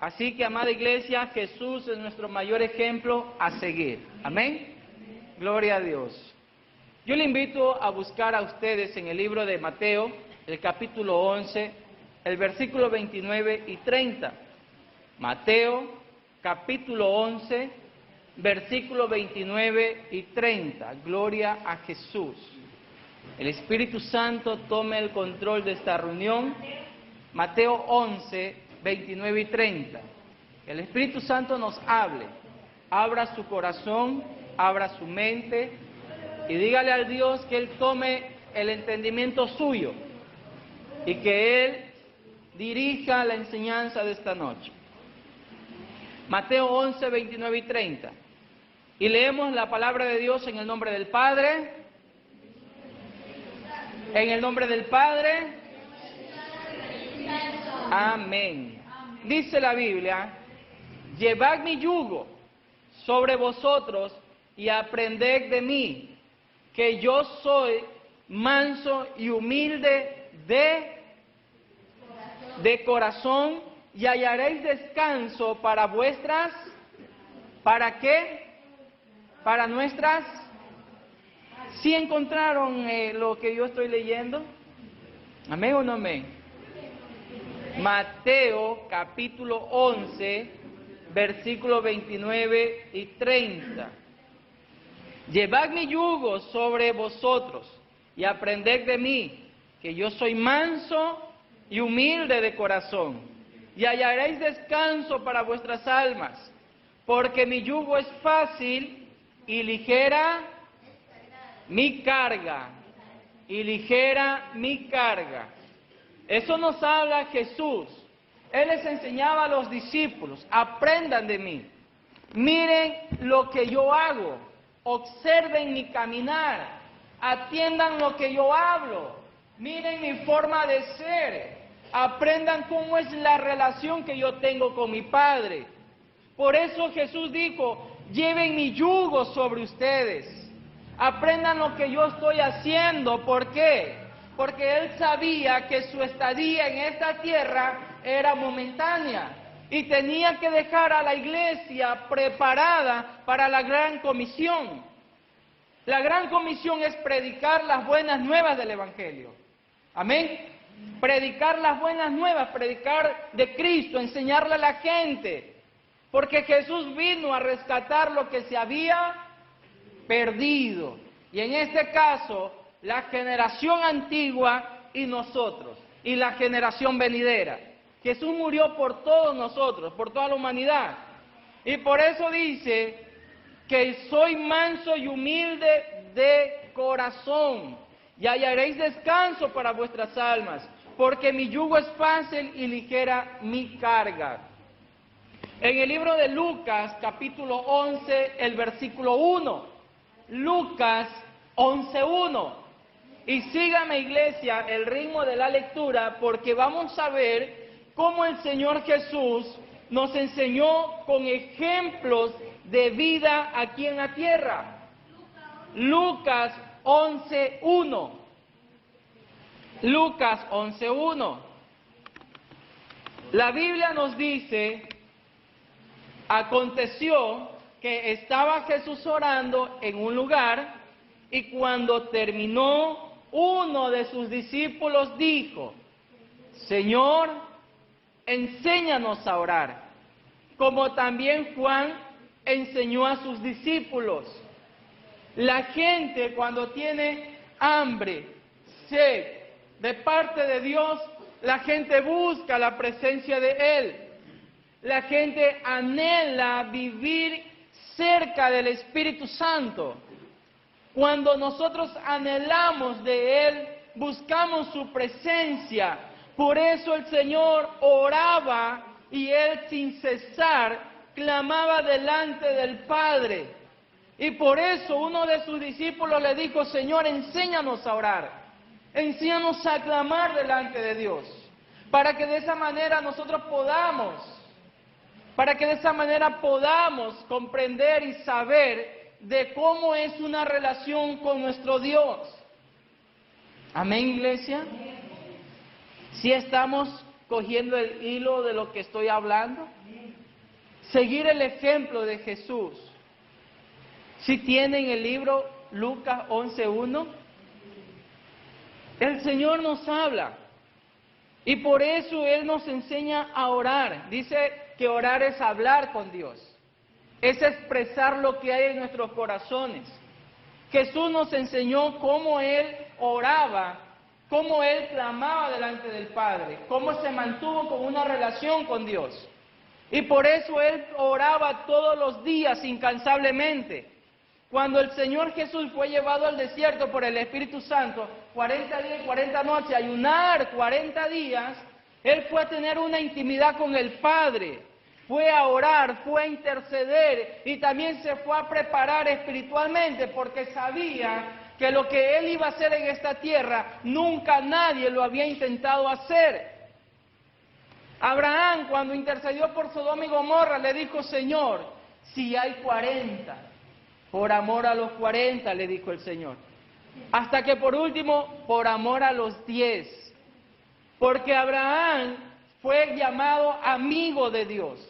Así que, amada iglesia, Jesús es nuestro mayor ejemplo a seguir. Amén. Gloria a Dios. Yo le invito a buscar a ustedes en el libro de Mateo, el capítulo 11, el versículo 29 y 30. Mateo, capítulo 11, versículo 29 y 30. Gloria a Jesús. El Espíritu Santo tome el control de esta reunión. Mateo 11, 29 y 30. El Espíritu Santo nos hable. Abra su corazón, abra su mente y dígale al Dios que Él tome el entendimiento suyo y que Él dirija la enseñanza de esta noche. Mateo 11, 29 y 30. Y leemos la palabra de Dios en el nombre del Padre. En el nombre del Padre. Amén. Dice la Biblia: llevad mi yugo sobre vosotros y aprended de mí, que yo soy manso y humilde de corazón, y hallaréis descanso para vuestras, ¿para qué? Para nuestras. ¿Sí encontraron lo que yo estoy leyendo? ¿Amén o no amén? Mateo capítulo 11, versículos 29 y 30. Llevad mi yugo sobre vosotros y aprended de mí, que yo soy manso y humilde de corazón, y hallaréis descanso para vuestras almas, porque mi yugo es fácil y ligera mi carga, y ligera mi carga. Eso nos habla Jesús. Él les enseñaba a los discípulos: aprendan de mí, miren lo que yo hago, observen mi caminar, atiendan lo que yo hablo, miren mi forma de ser, aprendan cómo es la relación que yo tengo con mi Padre. Por eso Jesús dijo: lleven mi yugo sobre ustedes, aprendan lo que yo estoy haciendo. ¿Por qué? Porque Él sabía que su estadía en esta tierra era momentánea y tenía que dejar a la iglesia preparada para la gran comisión. La gran comisión es predicar las buenas nuevas del Evangelio. Amén. Predicar las buenas nuevas, predicar de Cristo, enseñarle a la gente. Porque Jesús vino a rescatar lo que se había perdido. Y en este caso, la generación antigua y nosotros, y la generación venidera. Jesús murió por todos nosotros, por toda la humanidad. Y por eso dice que soy manso y humilde de corazón, y hallaréis descanso para vuestras almas, porque mi yugo es fácil y ligera mi carga. En el libro de Lucas, capítulo 11, el versículo 1. Lucas 11:1. Y sígame, iglesia, el ritmo de la lectura, porque vamos a ver cómo el Señor Jesús nos enseñó con ejemplos de vida aquí en la tierra. Lucas 11:1. Lucas 11:1. La Biblia nos dice: aconteció que estaba Jesús orando en un lugar, y cuando terminó, uno de sus discípulos dijo: Señor, enséñanos a orar, como también Juan enseñó a sus discípulos. La gente, cuando tiene hambre, sed de parte de Dios, la gente busca la presencia de Él. La gente anhela vivir cerca del Espíritu Santo. Cuando nosotros anhelamos de Él, buscamos su presencia. Por eso el Señor oraba y Él sin cesar clamaba delante del Padre. Y por eso uno de sus discípulos le dijo: Señor, enséñanos a orar, enséñanos a clamar delante de Dios, para que de esa manera nosotros podamos comprender y saber de cómo es una relación con nuestro Dios. Amén, iglesia. ¿Sí estamos cogiendo el hilo de lo que estoy hablando? seguir el ejemplo de Jesús. Si tienen el libro Lucas 11:1, el Señor nos habla y por eso Él nos enseña a orar. Dice que orar es hablar con Dios, es expresar lo que hay en nuestros corazones. Jesús nos enseñó cómo Él oraba, cómo Él clamaba delante del Padre, cómo se mantuvo con una relación con Dios. Y por eso Él oraba todos los días incansablemente. Cuando el Señor Jesús fue llevado al desierto por el Espíritu Santo, 40 días y 40 noches, ayunar 40 días, Él fue a tener una intimidad con el Padre, fue a orar, fue a interceder y también se fue a preparar espiritualmente porque sabía que lo que Él iba a hacer en esta tierra, nunca nadie lo había intentado hacer. Abraham, cuando intercedió por Sodoma y Gomorra, le dijo: Señor, si hay 40, por amor a los 40, le dijo el Señor. Hasta que por último, por amor a los 10. Porque Abraham fue llamado amigo de Dios.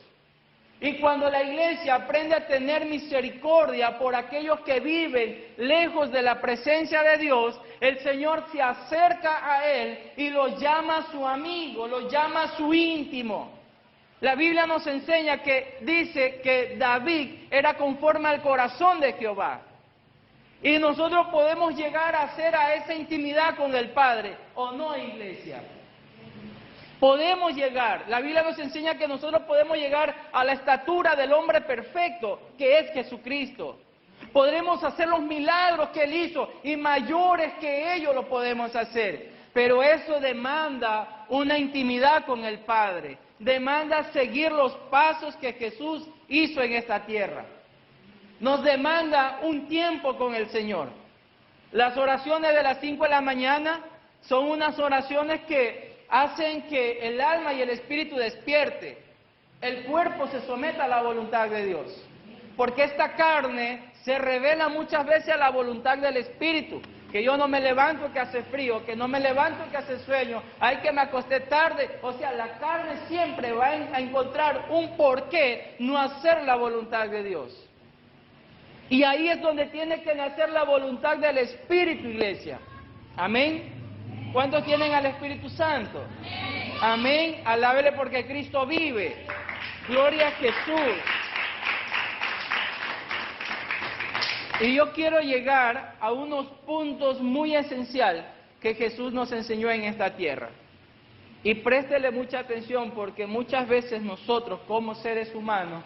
Y cuando la iglesia aprende a tener misericordia por aquellos que viven lejos de la presencia de Dios, el Señor se acerca a él y lo llama su amigo, lo llama su íntimo. La Biblia nos enseña que dice que David era conforme al corazón de Jehová. Y nosotros podemos llegar a hacer a esa intimidad con el Padre, ¿o no, iglesia? Podemos llegar. La Biblia nos enseña que nosotros podemos llegar a la estatura del hombre perfecto, que es Jesucristo. Podremos hacer los milagros que Él hizo y mayores que ellos lo podemos hacer. Pero eso demanda una intimidad con el Padre. Demanda seguir los pasos que Jesús hizo en esta tierra. Nos demanda un tiempo con el Señor. Las oraciones de las 5 de la mañana son unas oraciones que hacen que el alma y el espíritu despierte. El cuerpo se someta a la voluntad de Dios. Porque esta carne se revela muchas veces a la voluntad del espíritu. Que yo no me levanto que hace frío, que no me levanto que hace sueño, hay que me acosté tarde. O sea, la carne siempre va a encontrar un porqué no hacer la voluntad de Dios. Y ahí es donde tiene que nacer la voluntad del Espíritu, iglesia. Amén. ¿Cuántos tienen al Espíritu Santo? Amén. Alábele porque Cristo vive. Gloria a Jesús. Y yo quiero llegar a unos puntos muy esenciales que Jesús nos enseñó en esta tierra. Y préstele mucha atención porque muchas veces nosotros como seres humanos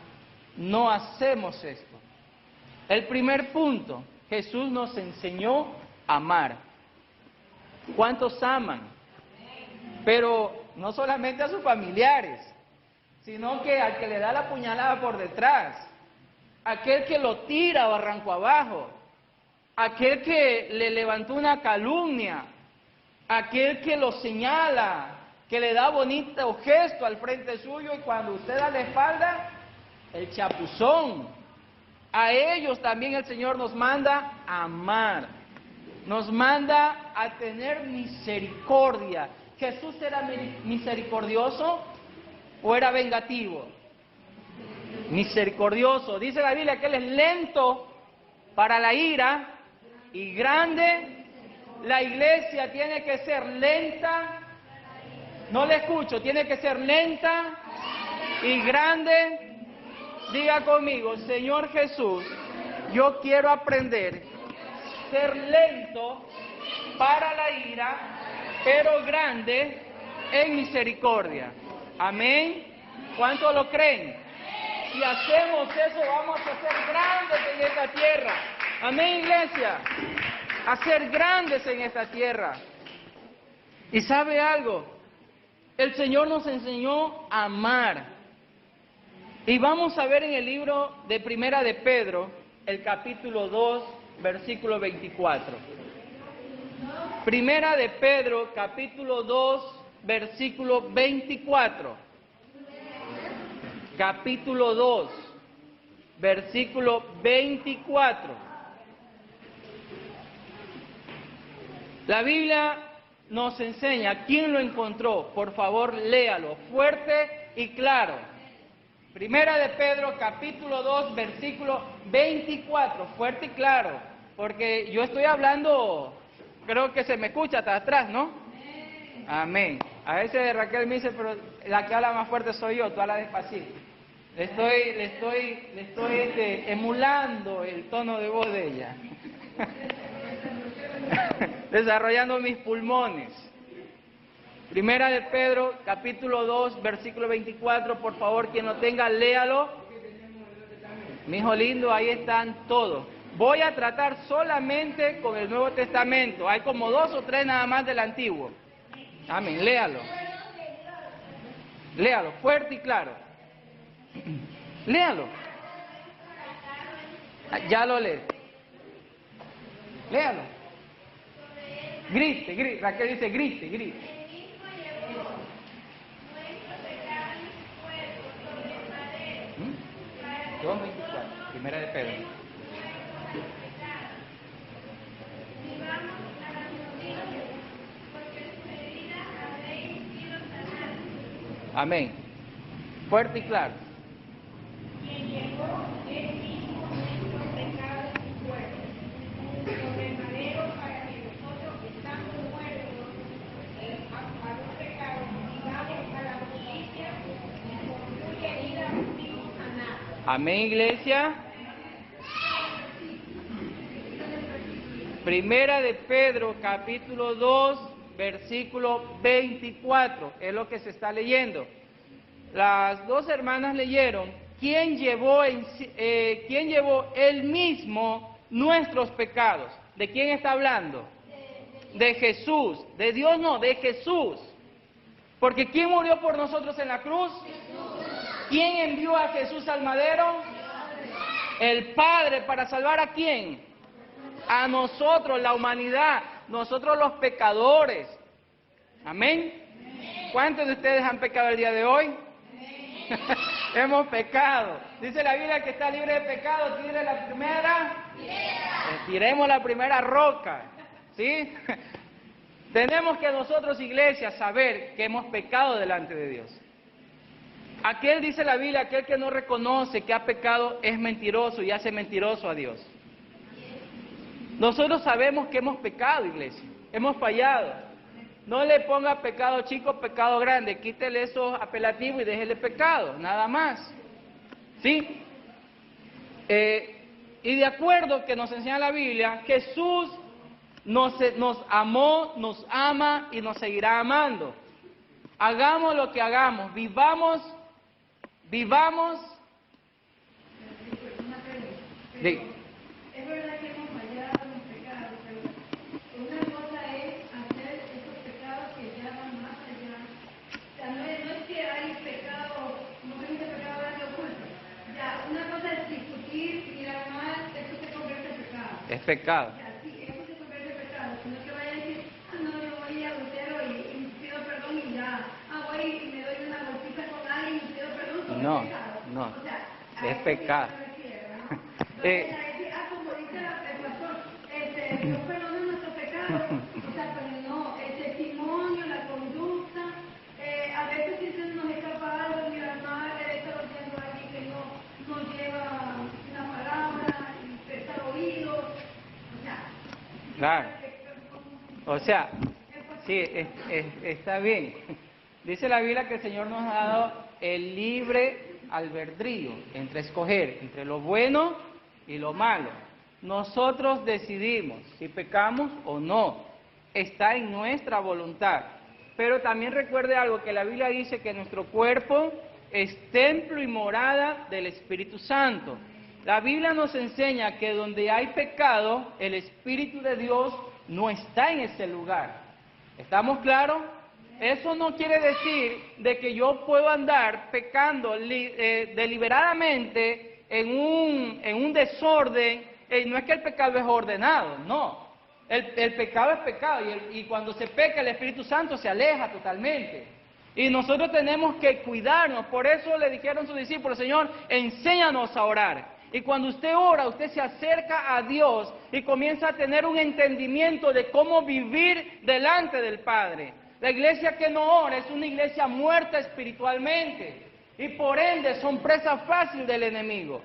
no hacemos esto. El primer punto, Jesús nos enseñó a amar. ¿Cuántos aman? Pero no solamente a sus familiares, sino que al que le da la puñalada por detrás, aquel que lo tira barranco abajo, aquel que le levantó una calumnia, aquel que lo señala, que le da bonito gesto al frente suyo y cuando usted da la espalda, el chapuzón. A ellos también el Señor nos manda a amar, nos manda a tener misericordia. ¿Jesús era misericordioso o era vengativo? Misericordioso. Dice la Biblia que Él es lento para la ira y grande. La iglesia tiene que ser lenta. No le escucho. Tiene que ser lenta y grande. Diga conmigo: Señor Jesús, yo quiero aprender a ser lento para la ira, pero grande en misericordia. Amén. ¿Cuántos lo creen? Si hacemos eso, vamos a ser grandes en esta tierra. Amén, iglesia. A ser grandes en esta tierra. ¿Y sabe algo? El Señor nos enseñó a amar. Y vamos a ver en el libro de Primera de Pedro, el capítulo 2, versículo 24. Primera de Pedro, capítulo 2, versículo 24. Capítulo 2, versículo 24. La Biblia nos enseña quién lo encontró. Por favor, léalo fuerte y claro. Primera de Pedro, capítulo 2, versículo 24. Fuerte y claro, porque yo estoy hablando, creo que se me escucha hasta atrás, ¿no? Amén. A veces Raquel me dice, pero la que habla más fuerte soy yo, tú hablas despacito. Le estoy emulando el tono de voz de ella. Desarrollando mis pulmones. Primera de Pedro, capítulo 2, versículo 24, por favor, quien lo tenga, léalo. Mi hijo lindo, ahí están todos. Voy a tratar solamente con el Nuevo Testamento. Hay como 2 o 3 nada más del Antiguo. Amén, léalo. Léalo, fuerte y claro. Léalo. Ya lo lees. Léalo. Grite, grite. Raquel dice grite, grite. ¿Mm? 2:24, primera de Pedro. Amén. Fuerte y claro. Quien llevó él mismo nuestros pecados en su cuerpo sobre el madero para que nosotros, estando muertos a los pecados, vivamos a la justicia y por cuya herida fuimos sanados. Amén, iglesia. Primera de Pedro, capítulo 2, versículo 24, es lo que se está leyendo. Las dos hermanas leyeron, ¿quién llevó él mismo nuestros pecados? ¿De quién está hablando? De Jesús. De Dios no, de Jesús. Porque ¿quién murió por nosotros en la cruz? ¿Quién envió a Jesús al madero? El Padre. ¿Para salvar a quién? A nosotros, la humanidad, nosotros los pecadores. Amén. ¿Cuántos de ustedes han pecado el día de hoy? Hemos pecado. Dice la Biblia que está libre de pecado. Tire la primera. Tiremos la primera roca. ¿Sí? Tenemos que nosotros, iglesia, saber que hemos pecado delante de Dios. Aquel, dice la Biblia, aquel que no reconoce que ha pecado es mentiroso y hace mentiroso a Dios. Nosotros sabemos que hemos pecado, iglesia, hemos fallado. No le ponga pecado chico, pecado grande, quítele esos apelativos y déjele pecado, nada más. ¿Sí? Y de acuerdo que nos enseña la Biblia, Jesús nos amó, nos ama y nos seguirá amando. Hagamos lo que hagamos, vivamos. Es verdad que hemos fallado en pecados, pero una cosa es hacer esos pecados que ya van más allá. O sea, no es que hay pecado, como que dice pecado grande oculto. Ya, una cosa es discutir, mirar mal, eso se convierte en pecado. Es pecado. O sea, sí, eso se convierte en pecado. Sino que vaya a decir, no, yo voy a adultero y pido perdón y ya. Voy y me doy una golpita con alguien y pido perdón. No, pecado. no, O sea, es pecado. Como dice el pastor, Dios perdona nuestros pecados, o sea, pero no, el testimonio, la conducta, a veces sí se nos escapa algo, mira, mal, está oyendo a alguien que no lleva una palabra, y prestar oídos, o sea. Claro. O sea, sí, está bien. Dice la Biblia que el Señor nos ha dado el libre albedrío entre escoger entre lo bueno y lo malo. Nosotros decidimos si pecamos o no. Está en nuestra voluntad. Pero también recuerde algo, que la Biblia dice que nuestro cuerpo es templo y morada del Espíritu Santo. La Biblia nos enseña que donde hay pecado, el Espíritu de Dios no está en ese lugar. ¿Estamos claros? Eso no quiere decir de que yo puedo andar pecando deliberadamente en un desorden. No es que el pecado es ordenado, no. El pecado es pecado y cuando se peca el Espíritu Santo se aleja totalmente. Y nosotros tenemos que cuidarnos. Por eso le dijeron sus discípulos, Señor, enséñanos a orar. Y cuando usted ora, usted se acerca a Dios y comienza a tener un entendimiento de cómo vivir delante del Padre. La iglesia que no ora es una iglesia muerta espiritualmente. y por ende son presa fácil del enemigo.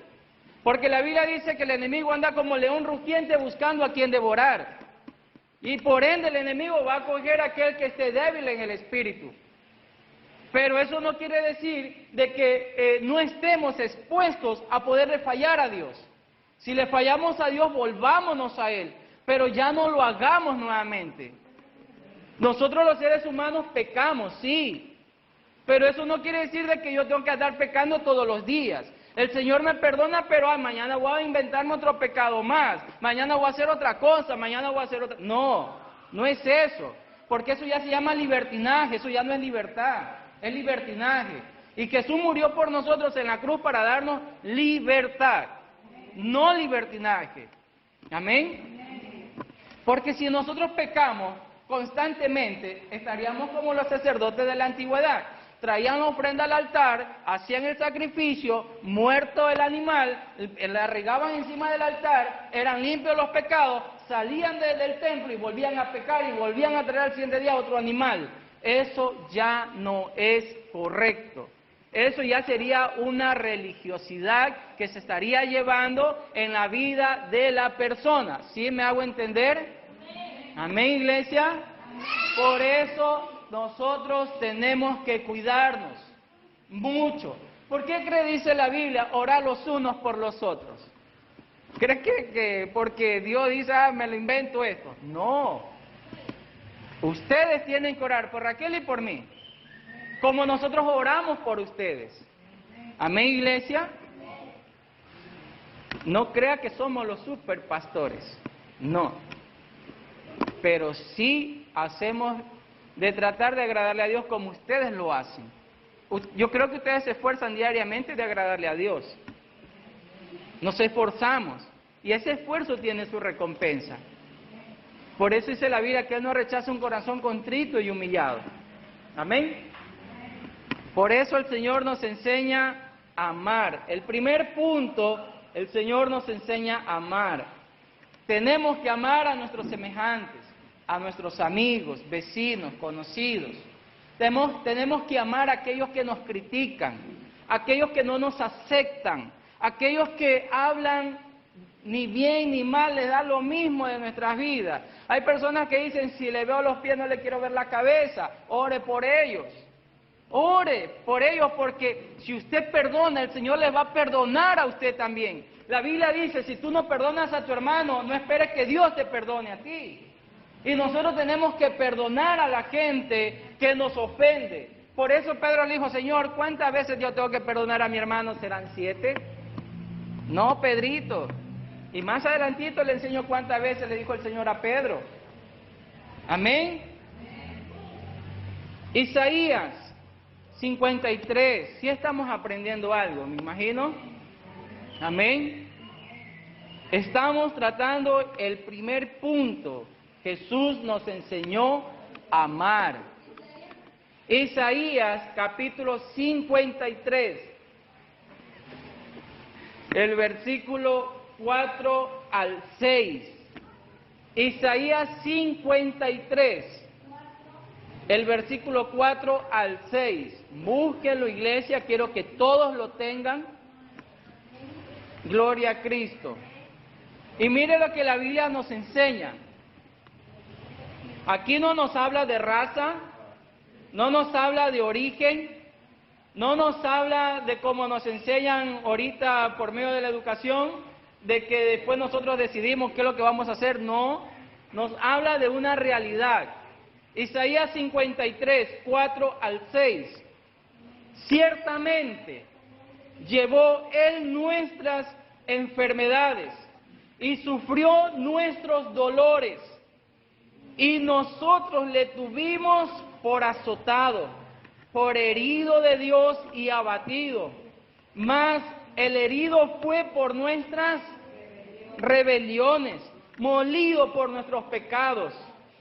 Porque la Biblia dice que el enemigo anda como león rugiente buscando a quien devorar. Y por ende el enemigo va a coger a aquel que esté débil en el espíritu. Pero eso no quiere decir de que no estemos expuestos a poderle fallar a Dios. Si le fallamos a Dios, volvámonos a Él, pero ya no lo hagamos nuevamente. Nosotros los seres humanos pecamos, sí, pero eso no quiere decir de que yo tengo que andar pecando todos los días. El Señor me perdona, pero mañana voy a inventarme otro pecado más, mañana voy a hacer otra cosa, mañana voy a hacer otra... No, no es eso, porque eso ya se llama libertinaje, eso ya no es libertad, es libertinaje. Y Jesús murió por nosotros en la cruz para darnos libertad, no libertinaje. Amén. Porque si nosotros pecamos constantemente, estaríamos como los sacerdotes de la antigüedad. Traían la ofrenda al altar, hacían el sacrificio, muerto el animal, la regaban encima del altar, eran limpios los pecados, salían del templo y volvían a pecar y volvían a traer al siguiente día otro animal. Eso ya no es correcto. Eso ya sería una religiosidad que se estaría llevando en la vida de la persona. ¿Sí me hago entender? Amén, iglesia. Por eso nosotros tenemos que cuidarnos mucho. ¿Por qué dice la Biblia, orar los unos por los otros? ¿Crees que porque Dios dice, me lo invento esto? No. Ustedes tienen que orar por Raquel y por mí, como nosotros oramos por ustedes. Amén, iglesia. No crea que somos los super pastores, no. Pero sí hacemos de tratar de agradarle a Dios como ustedes lo hacen. Yo creo que ustedes se esfuerzan diariamente de agradarle a Dios. Nos esforzamos y ese esfuerzo tiene su recompensa. Por eso dice la Biblia que Él no rechaza un corazón contrito y humillado. Amén. Por eso el Señor nos enseña a amar. El primer punto, el Señor nos enseña a amar. Tenemos que amar a nuestros semejantes, a nuestros amigos, vecinos, conocidos. Tenemos que amar a aquellos que nos critican, a aquellos que no nos aceptan, a aquellos que hablan ni bien ni mal, les da lo mismo de nuestras vidas. Hay personas que dicen, si le veo los pies no le quiero ver la cabeza. Ore por ellos. Ore por ellos, porque si usted perdona, el Señor les va a perdonar a usted también. La Biblia dice, si tú no perdonas a tu hermano, no esperes que Dios te perdone a ti. Y nosotros tenemos que perdonar a la gente que nos ofende. Por eso Pedro le dijo, Señor, ¿cuántas veces yo tengo que perdonar a mi hermano? ¿Serán 7? No, Pedrito. Y más adelantito le enseño cuántas veces le dijo el Señor a Pedro. Amén. Isaías 53. Sí estamos aprendiendo algo, me imagino. Amén. Estamos tratando el primer punto. Jesús nos enseñó a amar. Isaías capítulo 53, el versículo 4 al 6. Isaías 53, el versículo 4 al 6. Búsquenlo, iglesia, quiero que todos lo tengan. Gloria a Cristo. Y mire lo que la Biblia nos enseña. Aquí no nos habla de raza, no nos habla de origen, no nos habla de cómo nos enseñan ahorita por medio de la educación, de que después nosotros decidimos qué es lo que vamos a hacer. No, nos habla de una realidad. Isaías 53, 4 al 6. Ciertamente llevó Él nuestras enfermedades y sufrió nuestros dolores, y nosotros le tuvimos por azotado, por herido de Dios y abatido. Mas el herido fue por nuestras rebeliones, molido por nuestros pecados.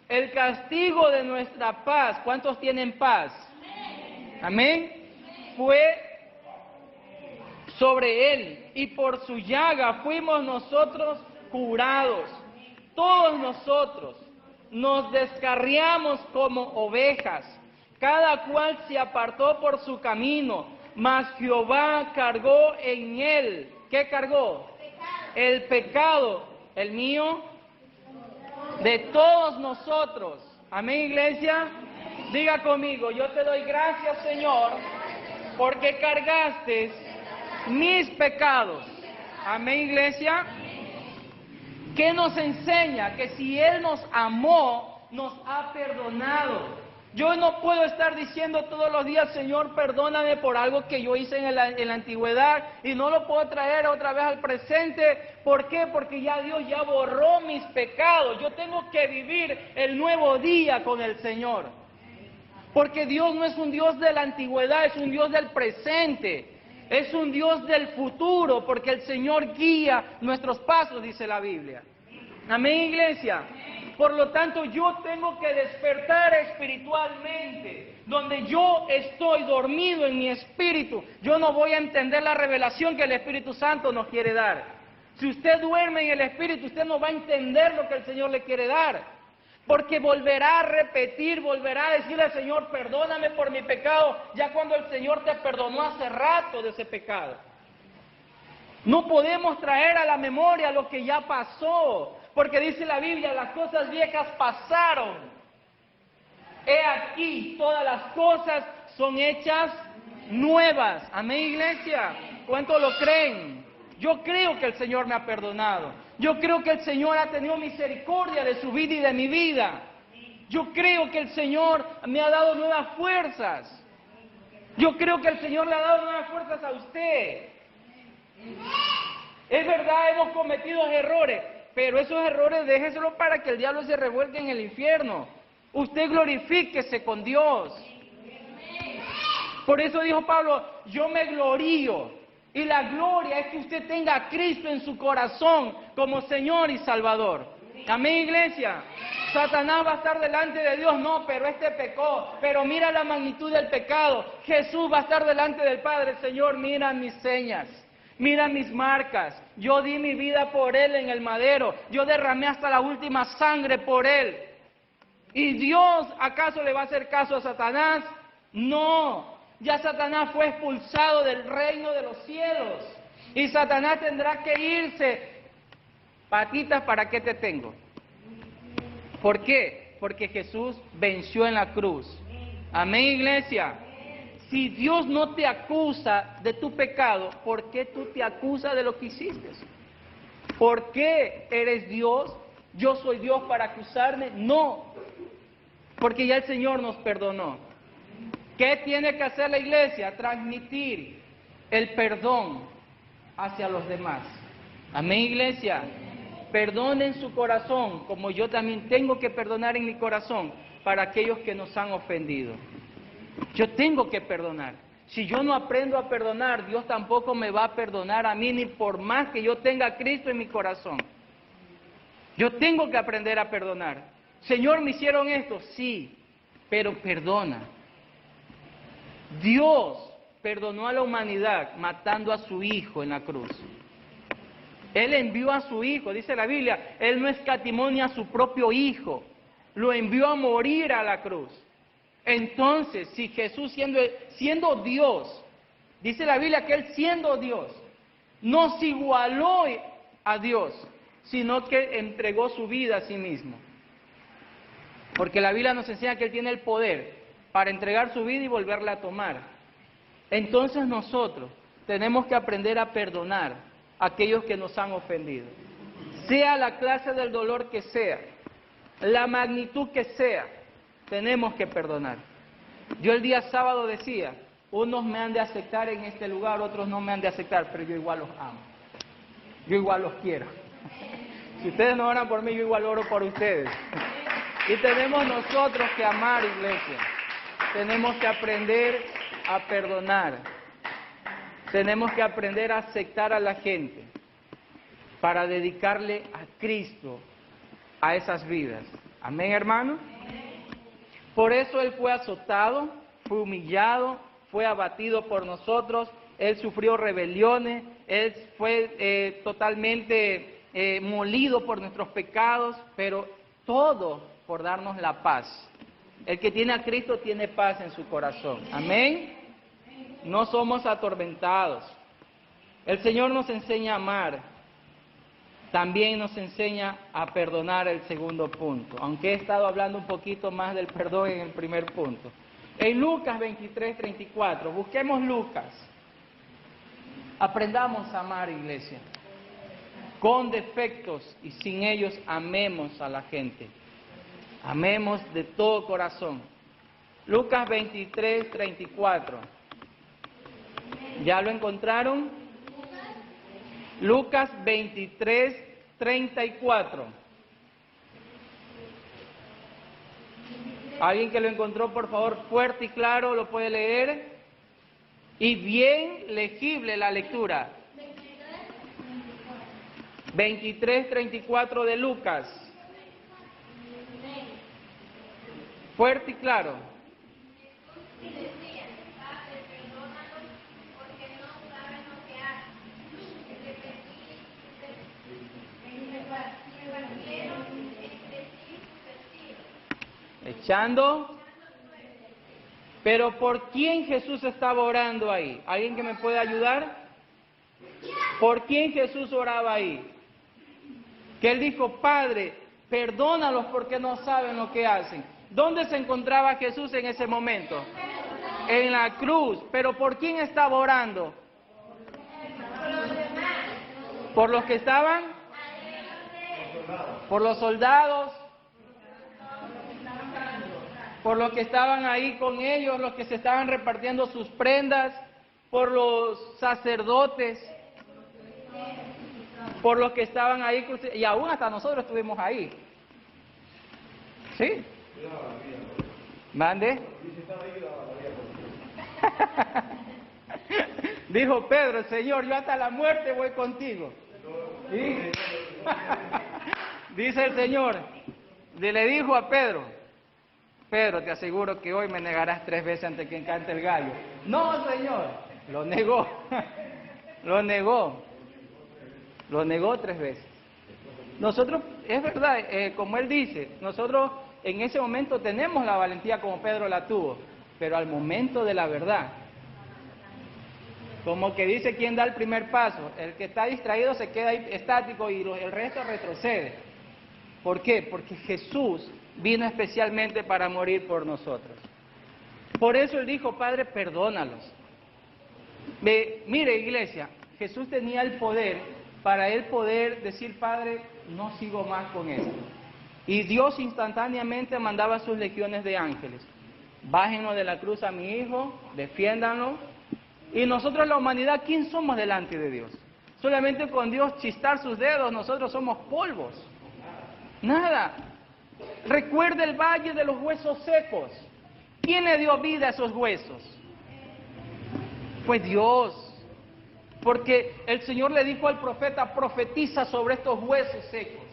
El castigo de nuestra paz, ¿cuántos tienen paz? Amén. Fue sobre Él, y por su llaga fuimos nosotros curados. Todos nosotros nos descarriamos como ovejas, cada cual se apartó por su camino, mas Jehová cargó en él. ¿Qué cargó? El pecado. ¿El mío? De todos nosotros. Amén, iglesia. Diga conmigo, yo te doy gracias, Señor, porque cargaste mis pecados. Amén, iglesia. ¿Qué nos enseña? Que si Él nos amó, nos ha perdonado. Yo no puedo estar diciendo todos los días, Señor, perdóname por algo que yo hice en la antigüedad y no lo puedo traer otra vez al presente. ¿Por qué? Porque ya Dios ya borró mis pecados. Yo tengo que vivir el nuevo día con el Señor. Porque Dios no es un Dios de la antigüedad, es un Dios del presente. Es un Dios del futuro, porque el Señor guía nuestros pasos, dice la Biblia. Amén, iglesia. Por lo tanto, yo tengo que despertar espiritualmente. Donde yo estoy dormido en mi espíritu, yo no voy a entender la revelación que el Espíritu Santo nos quiere dar. Si usted duerme en el Espíritu, usted no va a entender lo que el Señor le quiere dar. Porque volverá a repetir, volverá a decirle al Señor, perdóname por mi pecado, ya cuando el Señor te perdonó hace rato de ese pecado. No podemos traer a la memoria lo que ya pasó, porque dice la Biblia, las cosas viejas pasaron. He aquí, todas las cosas son hechas nuevas. Amén, iglesia. ¿Cuántos lo creen? Yo creo que el Señor me ha perdonado. Yo creo que el Señor ha tenido misericordia de su vida y de mi vida. Yo creo que el Señor me ha dado nuevas fuerzas. Yo creo que el Señor le ha dado nuevas fuerzas a usted. Es verdad, hemos cometido errores, pero esos errores déjeselo para que el diablo se revuelque en el infierno. Usted glorifíquese con Dios. Por eso dijo Pablo, yo me glorío. Y la gloria es que usted tenga a Cristo en su corazón como Señor y Salvador. Amén, iglesia. Satanás va a estar delante de Dios, no, pero este pecó, pero mira la magnitud del pecado. Jesús va a estar delante del Padre, Señor, mira mis señas, mira mis marcas. Yo di mi vida por Él en el madero, yo derramé hasta la última sangre por Él. ¿Y Dios acaso le va a hacer caso a Satanás? No. Ya Satanás fue expulsado del reino de los cielos. Y Satanás tendrá que irse. Patitas, ¿para qué te tengo? ¿Por qué? Porque Jesús venció en la cruz. Amén, iglesia. Si Dios no te acusa de tu pecado, ¿por qué tú te acusas de lo que hiciste? ¿Por qué eres Dios? ¿Yo soy Dios para acusarme? No. Porque ya el Señor nos perdonó. ¿Qué tiene que hacer la iglesia? Transmitir el perdón hacia los demás. Amén, iglesia. Perdonen su corazón, como yo también tengo que perdonar en mi corazón para aquellos que nos han ofendido. Yo tengo que perdonar. Si yo no aprendo a perdonar, Dios tampoco me va a perdonar a mí, ni por más que yo tenga a Cristo en mi corazón. Yo tengo que aprender a perdonar. Señor, ¿me hicieron esto? Sí, pero perdona. Dios perdonó a la humanidad matando a su Hijo en la cruz. Él envió a su Hijo, dice la Biblia, Él no escatimó ni a su propio Hijo, lo envió a morir a la cruz. Entonces, si Jesús siendo Dios, dice la Biblia que Él siendo Dios, no se igualó a Dios, sino que entregó su vida a sí mismo. Porque la Biblia nos enseña que Él tiene el poder para entregar su vida y volverla a tomar. Entonces nosotros tenemos que aprender a perdonar a aquellos que nos han ofendido. Sea la clase del dolor que sea, la magnitud que sea, tenemos que perdonar. Yo el día sábado decía, unos me han de aceptar en este lugar, otros no me han de aceptar, pero yo igual los amo. Yo igual los quiero. Si ustedes no oran por mí, yo igual oro por ustedes. Y tenemos nosotros que amar, iglesia. Tenemos que aprender a perdonar. Tenemos que aprender a aceptar a la gente para dedicarle a Cristo a esas vidas. Amén, hermano. Por eso Él fue azotado, fue humillado, fue abatido por nosotros. Él sufrió rebeliones, Él fue totalmente molido por nuestros pecados, pero todo por darnos la paz. El que tiene a Cristo tiene paz en su corazón. Amén. no somos atormentados. El Señor nos enseña a amar, también nos enseña a perdonar, el segundo punto, aunque he estado hablando un poquito más del perdón en el primer punto. En Lucas 23:34, busquemos Lucas. Aprendamos a amar, iglesia. Con defectos y sin ellos amemos a la gente. Amemos de todo corazón. Lucas 23:34. ¿Ya lo encontraron? Lucas 23:34. ¿Alguien que lo encontró, por favor, fuerte y claro, lo puede leer? Y bien legible la lectura. 23:34 de Lucas. Fuerte y claro. Echando. Pero ¿por quién Jesús estaba orando ahí? ¿Alguien que me puede ayudar? ¿Por quién Jesús oraba ahí? Que él dijo, Padre, perdónalos porque no saben lo que hacen. ¿Dónde se encontraba Jesús en ese momento? En la cruz. ¿Pero por quién estaba orando? ¿Por los que estaban? ¿Por los soldados? ¿Por los que estaban ahí con ellos, los que se estaban repartiendo sus prendas? ¿Por los sacerdotes? ¿Por los que estaban ahí? Y aún hasta nosotros estuvimos ahí. ¿Sí? ¿Mande? Dijo Pedro, Señor, yo hasta la muerte voy contigo. ¿Sí? Dice el Señor, le dijo a Pedro, Pedro, te aseguro que hoy me negarás 3 veces antes que cante el gallo. No, Señor, lo negó, lo negó 3 veces. Nosotros, es verdad, como él dice, nosotros en ese momento tenemos la valentía como Pedro la tuvo, pero al momento de la verdad, como que dice quien da el primer paso, el que está distraído se queda ahí estático y el resto retrocede. ¿Por qué? Porque Jesús vino especialmente para morir por nosotros. Por eso él dijo, Padre, perdónalos. Mire, iglesia, Jesús tenía el poder para él poder decir, Padre, no sigo más con esto. Y Dios instantáneamente mandaba sus legiones de ángeles. Bájenlo de la cruz a mi hijo, defiéndanlo. Y nosotros, la humanidad, ¿quién somos delante de Dios? Solamente con Dios chistar sus dedos, nosotros somos polvos. Nada. Recuerda el valle de los huesos secos. ¿Quién le dio vida a esos huesos? Fue Dios. Porque el Señor le dijo al profeta, profetiza sobre estos huesos secos.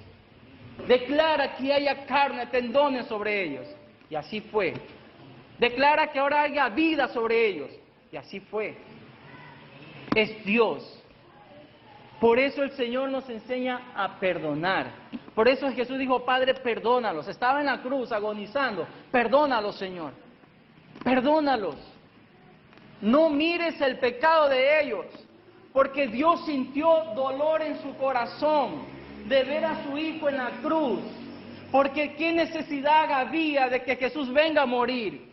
Declara que haya carne, tendones sobre ellos. Y así fue. Declara que ahora haya vida sobre ellos. Y así fue. Es Dios. Por eso el Señor nos enseña a perdonar. Por eso Jesús dijo, Padre, perdónalos. Estaba en la cruz agonizando. Perdónalos, Señor. Perdónalos. No mires el pecado de ellos. Porque Dios sintió dolor en su corazón de ver a su Hijo en la cruz. Porque qué necesidad había de que Jesús venga a morir.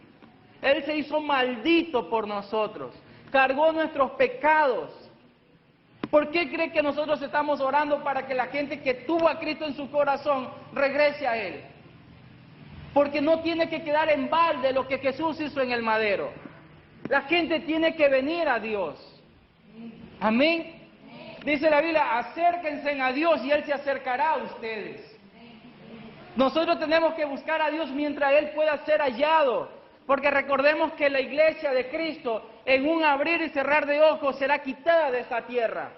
Él se hizo maldito por nosotros. Cargó nuestros pecados. ¿Por qué cree que nosotros estamos orando para que la gente que tuvo a Cristo en su corazón regrese a Él? Porque no tiene que quedar en balde lo que Jesús hizo en el madero. La gente tiene que venir a Dios. Amén. Dice la Biblia, acérquense a Dios y Él se acercará a ustedes. Nosotros tenemos que buscar a Dios mientras Él pueda ser hallado. Porque recordemos que la iglesia de Cristo, en un abrir y cerrar de ojos, será quitada de esta tierra.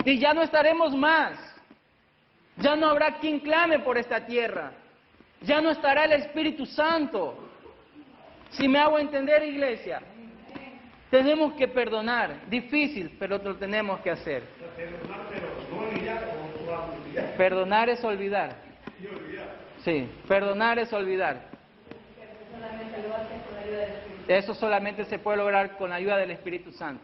Y ya no estaremos más. Ya no habrá quien clame por esta tierra. Ya no estará el Espíritu Santo. Si me hago entender, iglesia, tenemos que perdonar. Difícil, pero lo tenemos que hacer. Perdonar es olvidar. Sí, perdonar es olvidar. Solamente lo hace con la ayuda del Espíritu Eso solamente se puede lograr con la ayuda del Espíritu Santo.